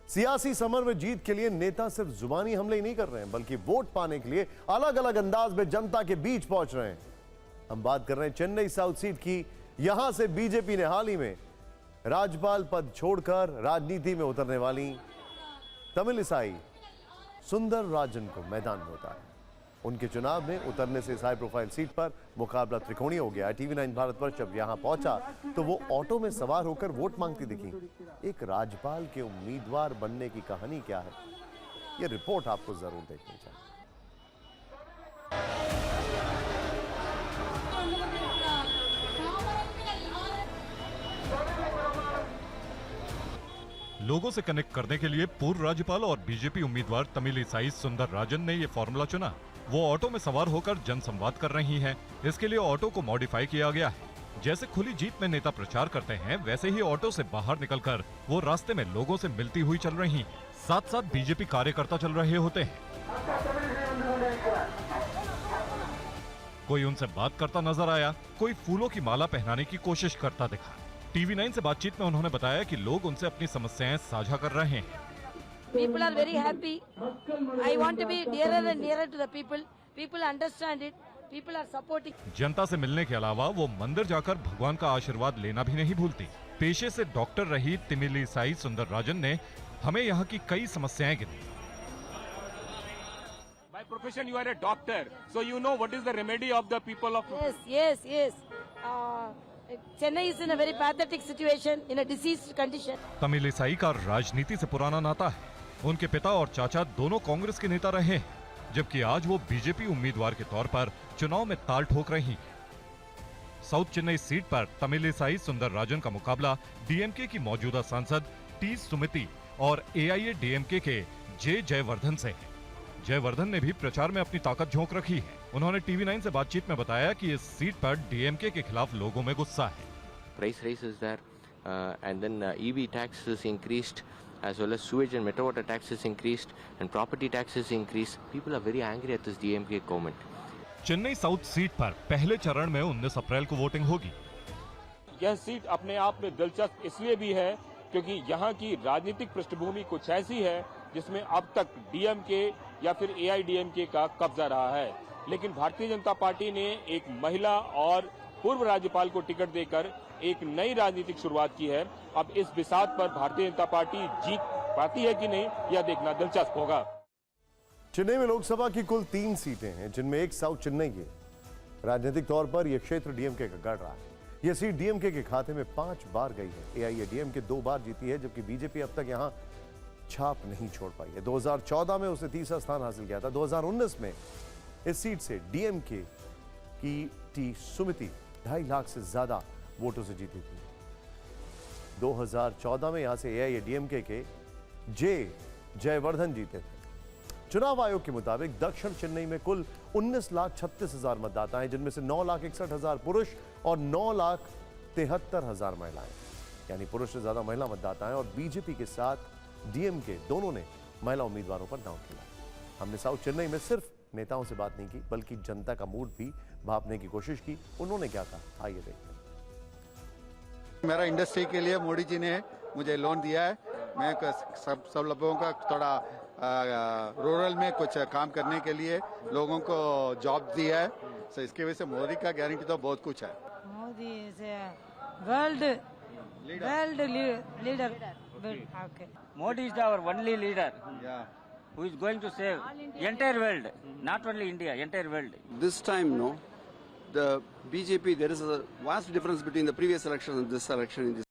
सियासी समर में जीत के लिए नेता सिर्फ जुबानी हमले ही नहीं कर रहे हैं, बल्कि वोट पाने के लिए अलग अलग अंदाज में जनता के बीच पहुंच रहे हैं। हम बात कर रहे हैं चेन्नई साउथ सीट की। यहां से बीजेपी ने हाल ही में राज्यपाल पद छोड़कर राजनीति में उतरने वाली तमिलिसाई सुंदरराजन को मैदान में उतारा। उनके चुनाव में उतरने से इस हाई प्रोफाइल सीट पर मुकाबला त्रिकोणीय हो गया। TV9 भारतवर्ष जब यहां पहुंचा तो वो ऑटो में सवार होकर वोट मांगती दिखी। एक राज्यपाल के उम्मीदवार बनने की कहानी क्या है, ये रिपोर्ट आपको जरूर देखनी चाहिए। लोगों से कनेक्ट करने के लिए पूर्व राज्यपाल और बीजेपी उम्मीदवार तमिलिसाई सुंदरराजन ने ये फॉर्मूला चुना। वो ऑटो में सवार होकर जनसंवाद कर रही हैं। इसके लिए ऑटो को मॉडिफाई किया गया है। जैसे खुली जीप में नेता प्रचार करते हैं, वैसे ही ऑटो से बाहर निकलकर वो रास्ते में लोगों से मिलती हुई चल रही। साथ साथ बीजेपी कार्यकर्ता चल रहे होते हैं। कोई उनसे बात करता नजर आया, कोई फूलों की माला पहनाने की कोशिश करता दिखा। TV9 से बातचीत में उन्होंने बताया कि लोग उनसे अपनी समस्याएं साझा कर रहे हैं। People are very happy. I want to be nearer and nearer to the people. People understand it. People are supporting. जनता से मिलने के अलावा वो मंदिर जाकर भगवान का आशीर्वाद लेना भी नहीं भूलती। पेशे से डॉक्टर रही तमिलिसाई सुंदरराजन ने हमें यहाँ की कई समस्याएं गिनी। By profession, you are a doctor, so you know what is the remedy of the people of. Yes. Chennai is in a very pathetic situation, in a diseased condition. Tamilisai का राजनीति से पुराना नाता है। उनके पिता और चाचा दोनों कांग्रेस के नेता रहे हैं, जबकि आज वो बीजेपी उम्मीदवार के तौर पर चुनाव में ताल ठोक रही हैं। साउथ चेन्नई सीट पर तमिलिसाई सुंदरराजन का मुकाबला डीएमके की मौजूदा सांसद टी सुमिति और AIADMK के जे जयवर्धन से है। जयवर्धन ने भी प्रचार में अपनी ताकत झोंक रखी है। उन्होंने TV9 से बातचीत में बताया कि इस सीट पर डीएमके के खिलाफ लोगों में गुस्सा है। Price rise is there, and then EV tax is increased, as well as sewage and metro water tax is increased, and property tax is increased. People are very angry at this DMK government. Chennai south seat पर पहले चरण में 19 अप्रैल को voting होगी। यह seat अपने आप में दिलचस्प इसलिए भी है क्योंकि यहाँ की राजनीतिक पृष्ठभूमि कुछ ऐसी है जिसमें अब तक DMK या फिर AIADMK का कब्जा रहा है, लेकिन भारतीय जनता पार्टी ने एक महिला और पूर्व राज्यपाल को टिकट देकर एक नई राजनीतिक शुरुआत की है। अब इस बिसात पर भारतीय जनता पार्टी जीत पाती है कि नहीं, यह देखना दिलचस्प होगा। चेन्नई में लोकसभा की कुल 3 सीटें हैं, जिनमें एक साउथ चेन्नई की। राजनीतिक तौर पर यह क्षेत्र DMK का गढ़ रहा है। यह सीट DMK के खाते में 5 बार गई है। AIADMK 2 बार जीती है, जबकि बीजेपी अब तक यहां छाप नहीं छोड़ पाई है। 2014 में उसने तीसरा स्थान हासिल किया था। 2019 में इस सीट से DMK की टी सुमिति 2.5 लाख से ज्यादा वोटों से जीती थी। 2014 में यहां से AIADMK के जे जयवर्धन जीते थे। चुनाव आयोग के मुताबिक दक्षिण चेन्नई में कुल 19,36,000 मतदाता हैं, जिनमें से 9,61,000 पुरुष और 9,73,000 महिलाएं, यानी पुरुष से ज्यादा महिला मतदाता हैं। और बीजेपी के साथ DMK दोनों ने महिला उम्मीदवारों पर दांव खेला। हमने साउथ चेन्नई में सिर्फ नेताओं से बात नहीं की, बल्कि जनता का मूड भी भांपने की कोशिश की। उन्होंने क्या कहा, आइए देखते हैं। मेरा इंडस्ट्री के लिए मोदी जी ने मुझे लोन दिया है। मैं सब लोगों का थोड़ा रूरल में कुछ काम करने के लिए लोगों को जॉब दिया है। तो इसकी वजह से मोदी का गारंटी तो बहुत कुछ है। Modi is a world leader. Okay. Modi is our only leader who is going to save entire world, not only India, entire world. This time, no, the BJP, there is a vast difference between the previous election and this election in this